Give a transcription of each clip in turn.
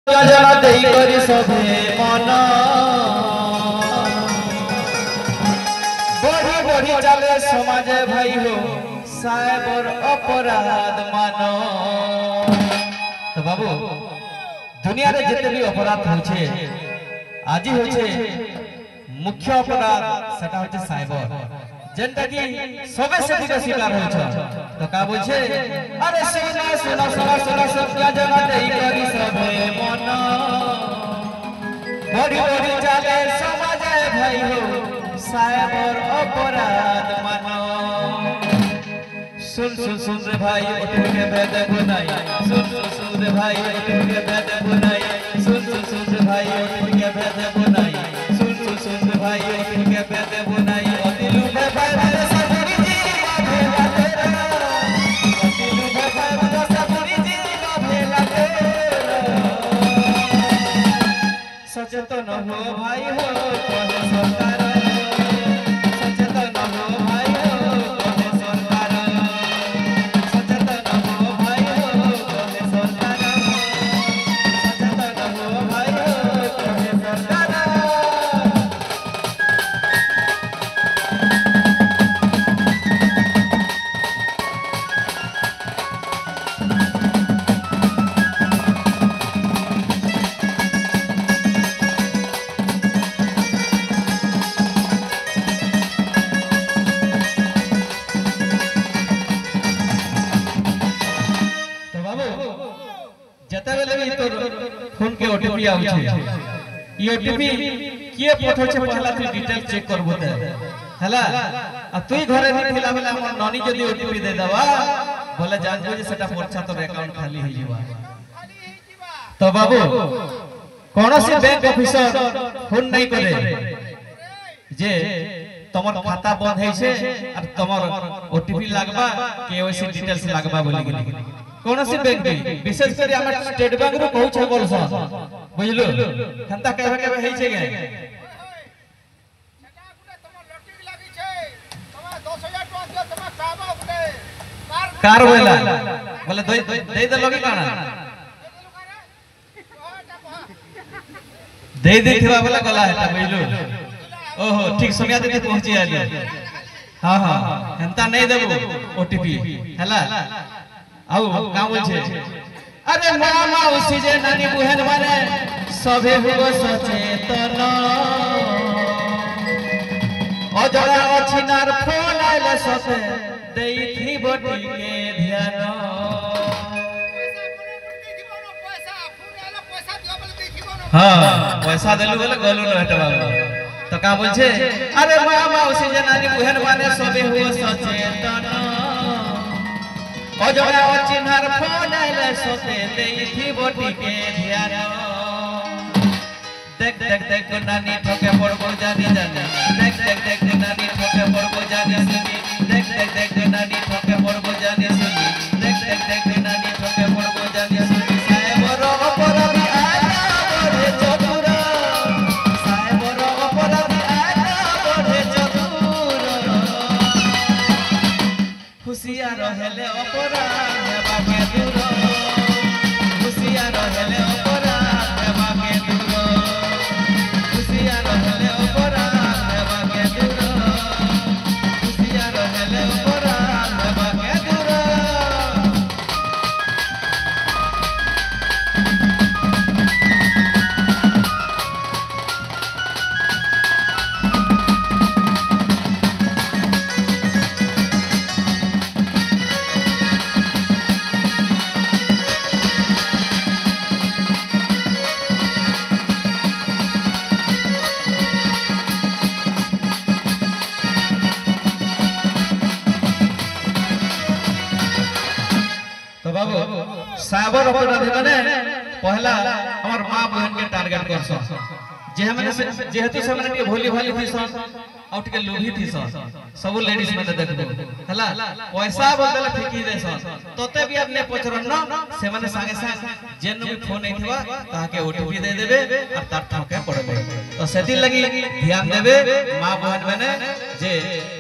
योजना देई करी सभे मन बढ़ी बढ़ी चले समाज भाई हो साइबर अपराध मान। तो बाबू दुनिया रे जिते भी अपराध होछे आज होछे मुख्य अपराध सेटा होछे साइबर जनता की सबे से अधिक शिकार होछ। तो का बोलछे अरे सुना सुना सुना सुना सब क्या जना देई करी सभे मन बड़ी बड़ी चले समाज भाई हो साइबर अपराध मानो। सुन सुन सुन रे भाई उठ के भेद बुनाई सुन सुन सुन रे भाई उठ के भेद बुनाई सुन सुन सुन रे भाई उठ के भेद बुनाई सुन सुन सुन रे भाई उठ के भेद बुनाई दिलु में भाई सबरी जी भेला तेरा दिलु में भाई सबरी जी भेला तेरा सचेतन हो भाई हो कहे सरकार सचेतन हो भाई हो कहे सरकार सचेतन हो भाई हो कहे सरकार सचेतन हो भाई हो कहे सरकार। जते बेले भी तोर फोन के ओटीपी आउछे ई ओटीपी के पठौछे पहला तू डिटेल चेक करबो ते हला आ तुई घरे नि थिला बेला हमर ननी जदी ओटीपी दे दवा बोले जान जो जे सेटा मोरछा तोर अकाउंट खाली हो जीवा। तो बाबू कोनोसी बैंक ऑफिसर फोन नहीं करे जे तमर खाता बंद है से और तमर ओटीपी लागबा केवाईसी डिटेल्स लागबा बोली गेली कोनोसी बैंक में विशेष कर हमर स्टेट बैंक रो कहू छै बोल सा बुझलो खंता केबे केबे है छै गे कार बोला बोले दे दे लोगी काना दे थिबा बोला गला है बुझलो ओहो ठीक समय दे पहुंची आली हां हां हंता नहीं देबो ओटीपी हला आउ का बोलछे अरे मामा उसी जे नानी बुहन माने सभे हो सचेतन अजरा अछिनार फोन आइले ससे देई थी बटी के ध्यान हां पैसा देलु बोले गलु न हटवा। तो का बोलछे अरे मामा उसी जे नानी बुहन माने सभे हो सचेतन अजरा चिन्हार फोन आइले सोते देई थी बटी के ध्यान देख देख देख नानी ठोके पड़बो जानी जानी देख देख देख नानी ठोके पड़बो जानी सुनी देख देख देख नानी ठोके पड़बो जानी सुनी देख देख देख नानी ठोके पड़बो जानी सुनी साइबर अपराधी आया बढ़े चतुर साइबर अपराधी आया बढ़े चतुर खुशिया रहेले अपराध हेबा के दूर खुशिया रहेले अपराध हेबा के दूर खुशिया रहेले अपराध हेबा के दूर खुशिया रहेले अपराध हेबा के दूर। तो बाबू साइबर अपराधी माने पहला हमर मां बहन के टारगेट करछ जे हमने जेहेतु से हमने भोली भाली थी सन आउट के लोभी थी सन सब लेडीज में देखबो हला पैसा बदल ठेकी दे सन तोते भी अपने पचरन न से माने संगे संग जेन भी फोन नहीं थिबा ताके ओटीपी दे देबे और तार ठोके पड़बे। तो सेति लगी ध्यान देबे मां बहन माने जे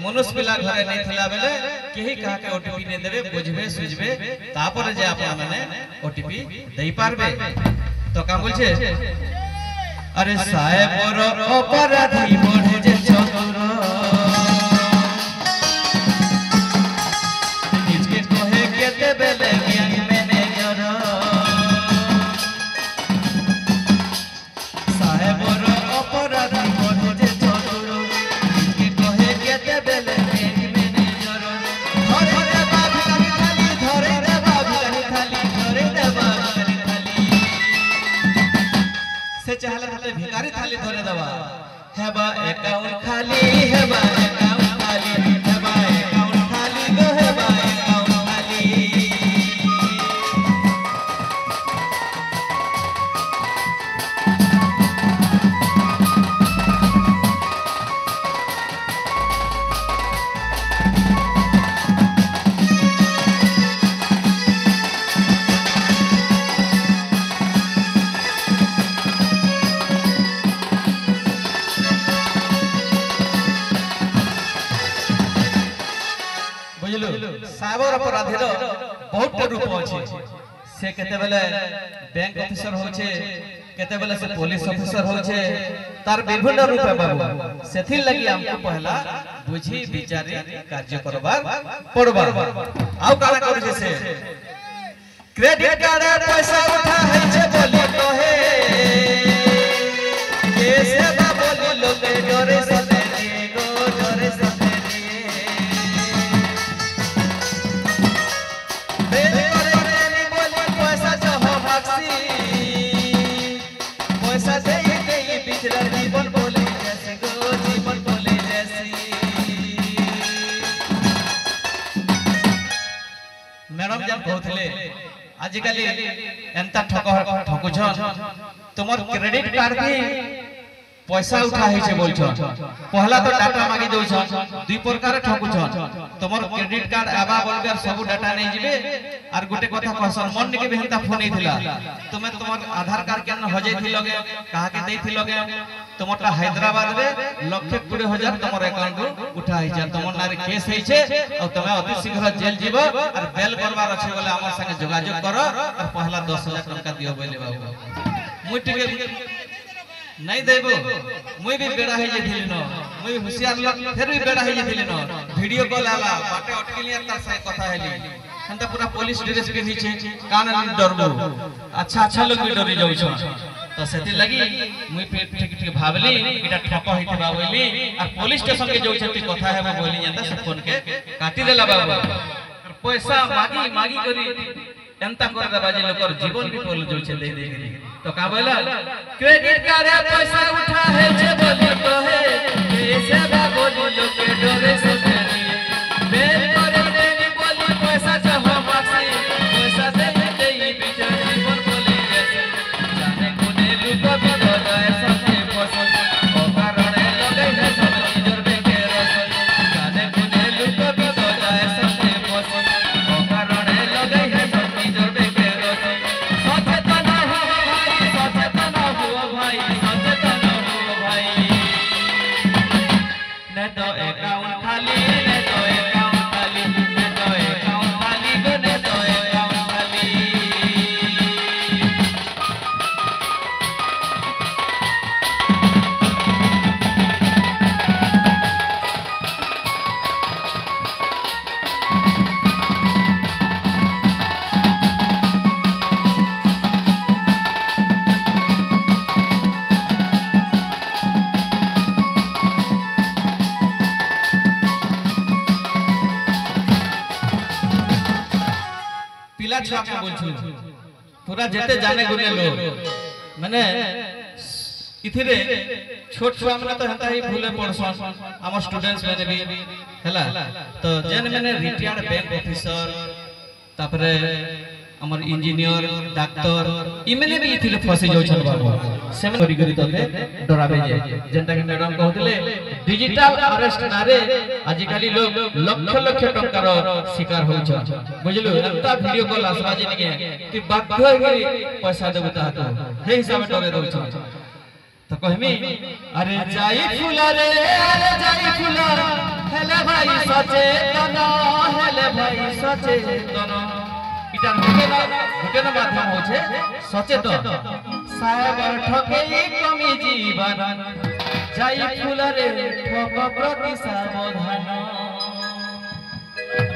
मनुष्य पिला घरे नहीं थिला बेले केही कहा के ओटीपी नहीं देबे बुझबे सुझबे तापर जे आपन माने ओटीपी देई पारबे। তো কাম বলছে আরে সাহেবর অপরাধী বড়ে যে চতুর নিজকে কহে কেতে বেলে জ্ঞান ম্যানেজার সাহেবর অপরাধী বড়ে যে চতুর নিজকে কহে কেতে বেলে জ্ঞান ম্যানেজার ধরে রে বাবু খালি ধরে রে বাবু খালি ধরে রে বাবু से चाहले थाले भिखारी थाली धरे दवा हेबा अकाउंट खाली हेबा अकाउंट खाली हेबा अकाउंट खाली गो हेबा अकाउंट खाली साइबर अपराधी बहुत रूप अच्छे से केते बेले बैंक ऑफिसर होचे केते बेले से पुलिस ऑफिसर होचे तार विभिन्न रूप है बाबू सेथि लगी हमको पहला बुझी विचारी कार्य करबार पड़बा आउ काना कर जैसे क्रेडिट कार्ड पैसा उठा है जे बोली कहे कैसे बा बोली लोग डरे से गो डरे से मैडम जब कहथले आजिकल एंता ठकुछ तुमर क्रेडिट कार्ड भी पैसा उठा है बोल पहला तो डाटा मागी दौ दुई प्रकार ठकुछ तुमर क्रेडिट कार्ड आबा बोलबे सब डाटा नहीं जिबे आर गुटे कथा कहसन मन के भी हेंता फोन हिथिला तुमे तुमर आधार कार्ड केन हो जाइथिलगे कहा के दैथिलगे तुमरटा हैदराबाद रे 1,20,000 तुमर अकाउंट उठा है तुमर नारे केस है छे और तुमे अति शीघ्र जेल जीव और बेल करबार अछि बोले हमर संगे जोगाजोग करो और पहला 10,000 टका दियो बोले बाबू मुई टिके नहीं देबो मुई भी बेड़ा है जे थिली न मुई होशियार लोग फिर भी बेड़ा है जे थिली न वीडियो कॉल आला बाटे अटकिलिया तार से कथा हेली हंता पूरा पुलिस ड्रेस पिन्ही छे कान डरबो अच्छा लोग भी डरी जाउ छ तो सेति लगी मुई पे ठीक भाबली इटा ठक होइतबा बोली और पुलिस स्टेशन के जाउ छती कथा हेबो बोली जंता से फोन के काटी देला बाबू पैसा मागी करी एंता कर देबा जे लोकर जीवन भी बोल जाउ छे दे तो का बोला क्रेडिट कार्ड पैसा उठा है जे बोली तो है कैसे बा बोली लोग के डरे से बेल करे देनी बोली पैसा चाहो बासी पैसा दे दे बिचारी पर बोली जैसे जाने कोने लुक भी तो जाए सबके पसंद ओ कारण लगे है सब नजर में के रसन जाने कोने लुक भी तो जाए सबके पसंद ओ कारण लगे है सब नजर में के रसन सचेतन हो भाई ने तो अकाउंट खाली ने तो अकाउंट खाली ने तो अकाउंट खाली ने तो अकाउंट खाली पिला छुआ के बोलछु पूरा जेते जाने गुने लोग माने इथिरे छोट छुआ माने तो हंता ही भूले पड़सन हमर स्टूडेंट्स माने भी हला तो जेन माने रिटायर्ड बैंक ऑफिसर तापरे हमर इंजीनियर डॉक्टर इमेले भी इथिले फसी जाउ छन बाबू सेम करी करी तते डराबे जे जेंटा के मैडम कहतले डिजिटल अरेस्ट नारे आजिकाली लोग लक्ष टंकार शिकार हो छ बुझलु एंता वीडियो कॉल आसबा जे निके कि बाध्य होई पैसा देबो ता तो हे हिसाब में डरे दउ छ तो कहमी अरे जाई फुला रे अरे जाई फुला हेले भाई सचेतन हेले भाई सचेतन इटा घटना माध्यम होछे सचेतन साहेबर ठके कमी जीवन जाई फुलरे ठक प्रति सावधान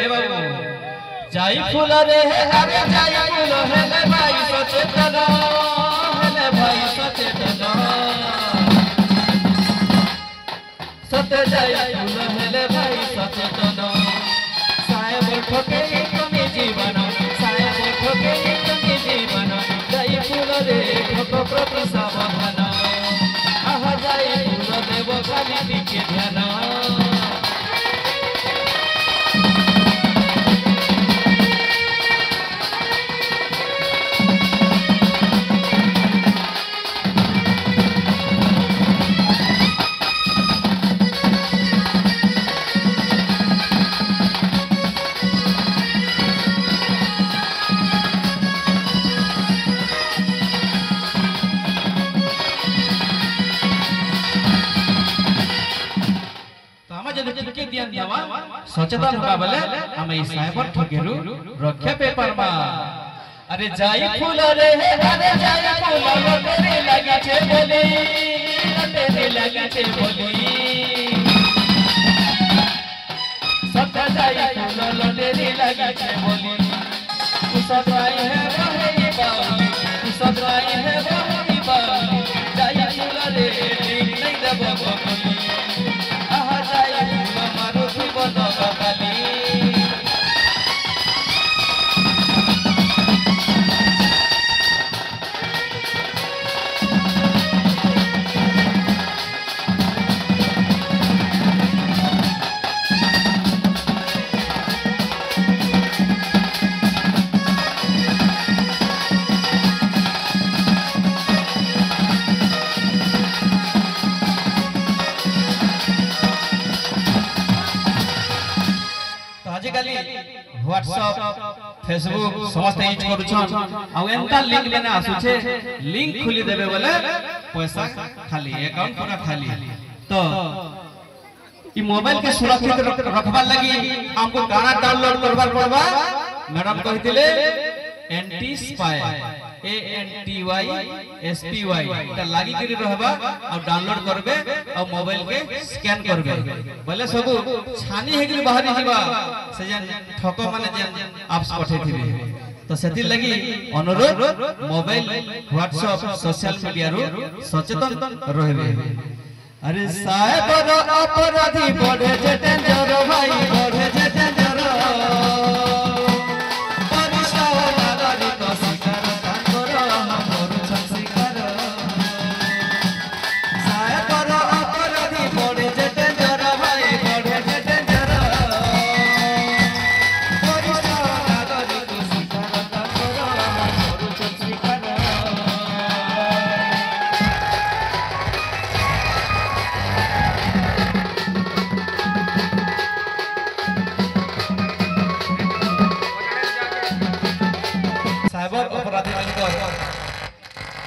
ए बाबू जाई फुलरे अरे जाई फुल हेले भाई सचेतन हेले भाई सचेतन सते जाई फुल हेले भाई सचेतन साहेबर ठके कमी जीवन साहेबर ठके कमी जीवन जाई फुलरे ठक प्रति सावधान आहा जाई फुल देव खाली दिखे ध्यान सचेतन होगा बोले हमें इस साइबर ठगेरु रक्षा पेपर मा अरे जाई फूल रे अरे जाई फूल तेरे लगी छे बोली तेरे लगी छे बोली सब जाई फूल तेरे लगी छे बोली तू सदाई है वही बावली तू सदाई है वही बावली जाई फूल रे नहीं देबो बोली आहा जाई फूल मारो जीवन काली व्हाट्सएप फेसबुक समस्त यूज करूछन आ एंता लिंक लेने आसु छे लिंक खुली देबे बोले पैसा खाली अकाउंट पूरा खाली तो ई मोबाइल के सुरक्षित रखबा लगी हमको गाना डाउनलोड करबा पड़बा मैडम कहितले एंटी स्पाई ANTYSPY ता लागी करी रहबा और डाउनलोड करबे और मोबाइल के स्कैन करबे बोले सब छानी हे कि बाहर जीवा से जन ठको माने जन एप्स पठे थिबे तो सेति लगी अनुरोध मोबाइल व्हाट्सएप सोशल मीडिया रो सचेतन रहबे अरे साइबर अपराधी बढ़े जे डेंजर भाई बढ़े जे डेंजर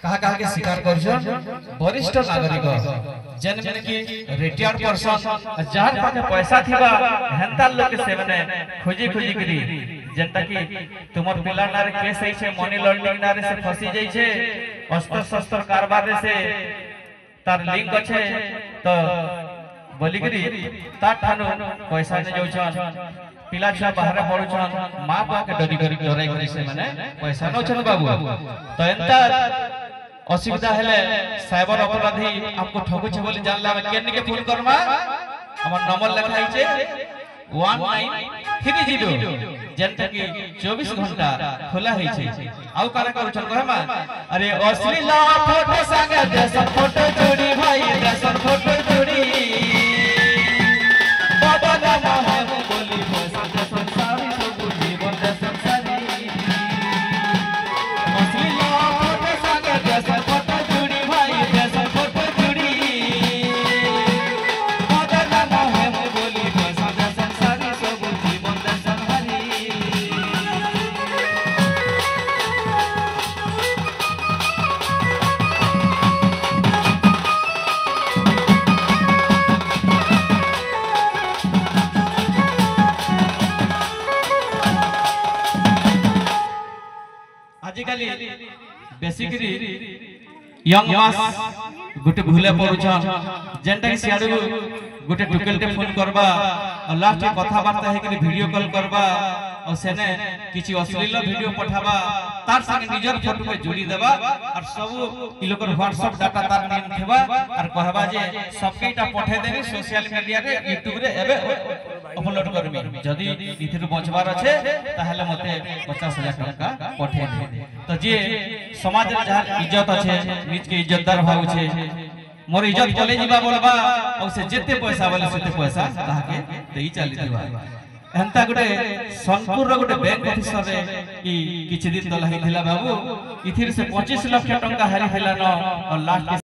कहा के शिकार करछन वरिष्ठ नागरिक जन की रिटायर्ड पर्सन जार पाके पैसा थिबा हेंता लोग से माने खोजी खोजी करी जनता की तुमर पिला नारे केस है छे मनी लॉन्ड्रिंग नारे से फसी जाई छे अस्त्र शस्त्र कारोबार से तार लिंक छे तो बोली करी ता ठानो पैसा ने जाउछन पिला छुआ बाहर पड़ुछन मां बाप के डरी करी डराई करी से माने पैसा न छन बाबू तो एंता असुविधा हेले साइबर अपराधी हमको ठगु छे बोली जानला केनी के फोन करबा हमर नंबर लिखाई छे 1930 जनता की 24 घंटा खुला है छे आउ कारा करू छन कहमा अरे अश्लील फोटो संगे देशन फोटो जोड़ी भाई देशन फोटो जोड़ी बाबा ना है बोली देशन सारी सब जीवन देशन सारी अश्लील फोटो संगे देशन फोटो जोड़ी भाई देशन फोटो जोड़ी बाबा ना है बोली देशन सारी सब जीवन देशन हरी आजिकली बेसिकली यंग मास गोटे भूले पड़ुछन जेनटा कि सियाडू गोटे टुकेलटे फोन करबा और लास्ट कथा बार्ता है कि वीडियो कॉल करबा और सेने किछि अश्लील वीडियो पठाबा तार संगे निजर फोटो पे जोड़ी देबा और सब इ लोकर व्हाट्सएप डाटा तार नियन थेबा और कहबा जे सबकेटा पठे देबी सोशल मीडिया रे यूट्यूब रे एबे अपलोड करबी जदी इथिरु बचबार আছে ताहले मते 50,000 टका पठे दे तो जे समाज रे जहार इज्जत আছে निज के इज्जतदार भाव छे मोर इज्जत चले जीवा बोलबा और से जेते पैसा बोले सेते पैसा ताके देई चली दिबा एंता गोटे सोनपुर रो गोटे बैंक ऑफिसर रे ई किछि दिन तला हिथिला बाबू इथिर से 25 लाख टका हारि हिला न और लास्ट